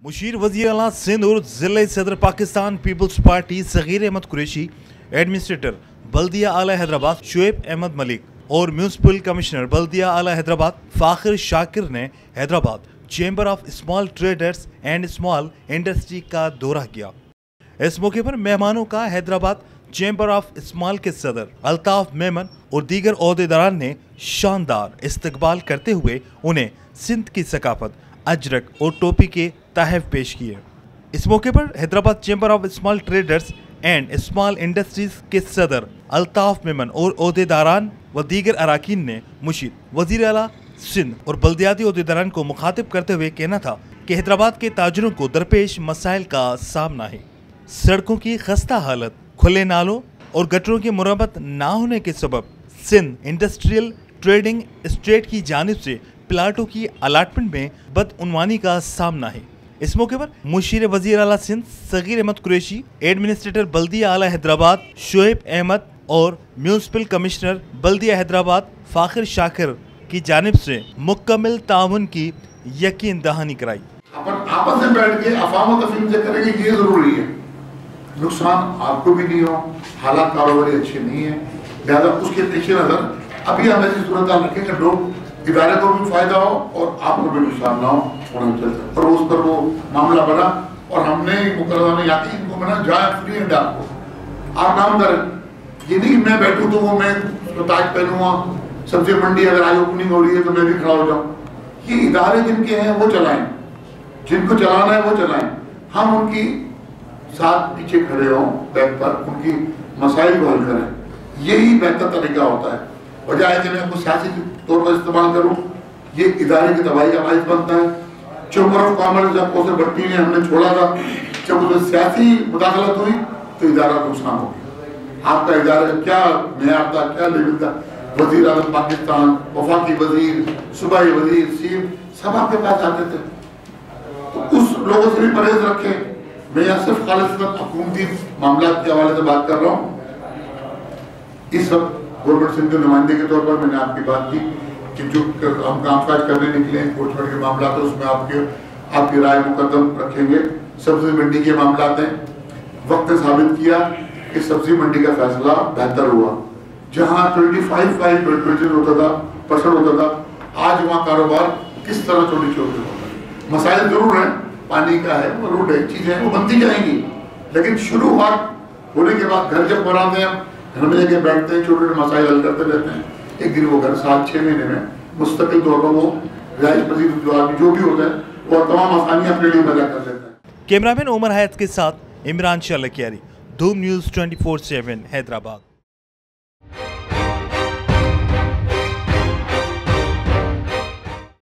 مشیر وزیر اعلیٰ سندھ اور ضلع صدر پاکستان پیپلز پارٹی صغیر احمد قریشی، ایڈمنسٹریٹر بلدیہ اعلی حیدرآباد شعیب احمد ملک اور میونسپل کمشنر بلدیہ اعلی حیدرآباد فاخر شاکر نے Hyderabad chamber of small traders and small industry کا دورہ کیا۔ اس موقع پر مہمانوں کا حیدرآباد چیمبر آف اسمال کے صدر الطاف میمن اور دیگر عہدیداران نے شاندار استقبال کرتے ہوئے انہیں سندھ کی ثقافت اجرک اور ٹوپی کے تحائف پیش کیے۔ اس موقع پر Hyderabad chamber of small traders and small industries کے صدر الطاف میمن اور عہدیداران و دیگر اراکین نے مشیر وزیر اعلیٰ سندھ اور بلدیاتی عہدیداران کو مخاطب کرتے ہوئے کہنا تھا کہ حیدرآباد کے تاجروں کو درپیش مسائل کا سامنا ہے۔ سڑکوں کی خستہ حالت، کھلے نالوں اور گٹروں کی مرمت نہ ہونے کے سبب سندھ انڈسٹریل ٹریڈنگ اسٹیٹ کی جانب سے پلاٹوں کی الاٹمنٹ میں بدعنوانی کا سامنا ہے۔ اس موقع پر مشیر وزیر اعلیٰ سندھ صغیر احمد قریشی، ایڈمنسٹریٹر بلدیہ اعلی حیدرآباد شعیب احمد اور میونسپل کمشنر بلدیہ حیدرآباد فاخر شاکر کی جانب سے مکمل تعاون کی یقین دہانی کرائی۔ آپس میں بیٹھ کے افہام و تفہیم سے کریں گے، یہ ضروری ہے۔ نقصان آپ کو بھی نہیں ہو، حالات کاروباری اچھے نہیں ہیں، لہذا اس کے پیش نظر ابھی ہم ایسی صورتحال رکھیں کہ لوگ ادارے کو بھی فائدہ ہو اور آپ کو بھی نقصان نہ ہو، اور اس پر وہ معاملہ بنا اور ہم نے مقررہ نے یقین کو بنا جائے فری اینڈ آپ کو آپ کام کریں۔ یہ نہیں کہ میں بیٹھوں تو وہ میں تاج پہنوں گا، سبزی منڈی اگر آج اوپننگ ہو رہی ہے تو میں بھی کھڑا ہو جاؤں۔ یہ ادارے جن کے ہیں وہ چلائیں، جن کو چلانا ہے وہ چلائیں، ہم ان کی ساتھ پیچھے کھڑے ہوں، بیک پر ان کی مسائل کو حل کریں، یہی بہتر طریقہ ہوتا ہے۔ وجہ ہے کہ میں کو سیاسی طور پر استعمال کروں، یہ ادارے کی تباہی کا باعث بنتا ہے۔ چیمبر آف کامرس جب کوثر بھٹی نے ہم نے چھوڑا تھا، جب اس میں سیاسی مداخلت ہوئی تو ادارہ نقصان ہو گیا۔ آپ کا ادارہ کیا معیار تھا، کیا لیول تھا، وزیر اعظم پاکستان، وفاقی وزیر، صوبائی وزیر، سیم سب آپ کے پاس آتے تھے، تو اس لوگوں سے بھی پرہیز رکھیں۔ میں یہاں صرف خالص حکومتی معاملات کے حوالے سے بات کر رہا ہوں۔ اس وقت گورنمنٹ سندھ کے نمائندے کے طور پر میں نے آپ کی بات کی کہ جو ہم کام کاج کرنے نکلے ہیں انفورسمنٹ کے معاملات، اس میں آپ کی رائے مقدم رکھیں گے۔ سبزی منڈی کے معاملات ہیں، وقت نے ثابت کیا کہ سبزی منڈی کا فیصلہ بہتر ہوا۔ جہاں 25% ہوتا تھا، آج وہاں کاروبار کس طرح چھوٹی چھوٹی ہوتا ہے۔ مسائل ضرور ہیں، پانی کا ہے، روڈ ہے، چیزیں ہیں، وہ بنتی جائیں گی، لیکن شروعات ہونے کے بعد گھر جب بناتے ہیں، گھر میں لے کے بیٹھتے ہیں، چھوٹے چھوٹے مسائل حل کرتے رہتے ہیں، ایک دن وہ گھر 7-6 مہینے میں مستقل طور پر وہ رہائش پذیر جو بھی ہوتا ہے وہ تمام آسانیاں اپنے لیے پیدا کر دیتا ہے۔ کیمرہ مین عمر حیات کے ساتھ عمران شاہ لکیاری، دھوم نیوز 24/7 حیدرآباد۔